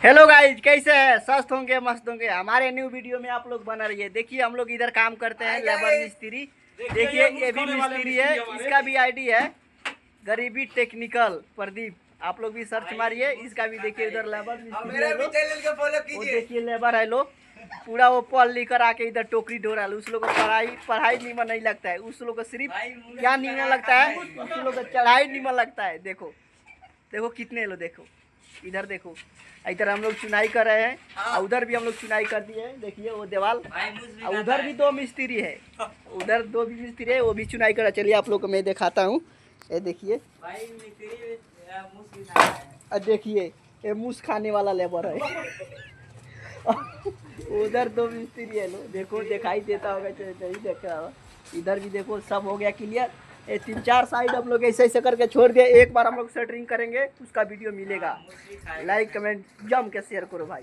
Hello guys, कैसे हैं? स्वस्थ होंगे, मस्त होंगे। हमारे न्यू वीडियो में आप लोग बना रही है। देखिए, हम लोग इधर काम करते हैं, लेबर मिस्त्री। देखिए, ये भी मिस्त्री है, इसका भी आईडी है गरीबी टेक्निकल प्रदीप। आप लोग भी सर्च मारिए, इसका भी देखिए। इधर लेबर मिस्त्री है लोग। वो देखिए लेबर है लोग, पूरा वो पढ़ लिख कर आके इधर टोकरी ढो रहा है। उस लोग को पढ़ाई नीमन नहीं लगता है। उस लोग को सिर्फ क्या नीमन लगता है, उस लोग को चढ़ाई नीमन लगता है। देखो देखो कितने लोग, देखो इधर देखो। इधर हम लोग चुनाई कर रहे हैं, और उधर भी हम लोग चुनाई कर दिए हैं। देखिए वो दीवाल, और उधर भी दो मिस्त्री है, उधर दो भी मिस्त्री है, वो भी चुनाई कर रहा है। चलिए आप लोग को मैं दिखाता हूँ। ये देखिए, देखिए ये मूस खाने वाला लेबर है। उधर दो मिस्त्री है लोग, देखो दिखाई देता होगा, नहीं देख रहा होगा। इधर भी देखो, सब हो गया क्लियर। ये 3-4 साइड हम लोग ऐसे ऐसे करके छोड़ दिए। एक बार हम लोग सेटरिंग करेंगे, उसका वीडियो मिलेगा। लाइक कमेंट जम के शेयर करो भाई।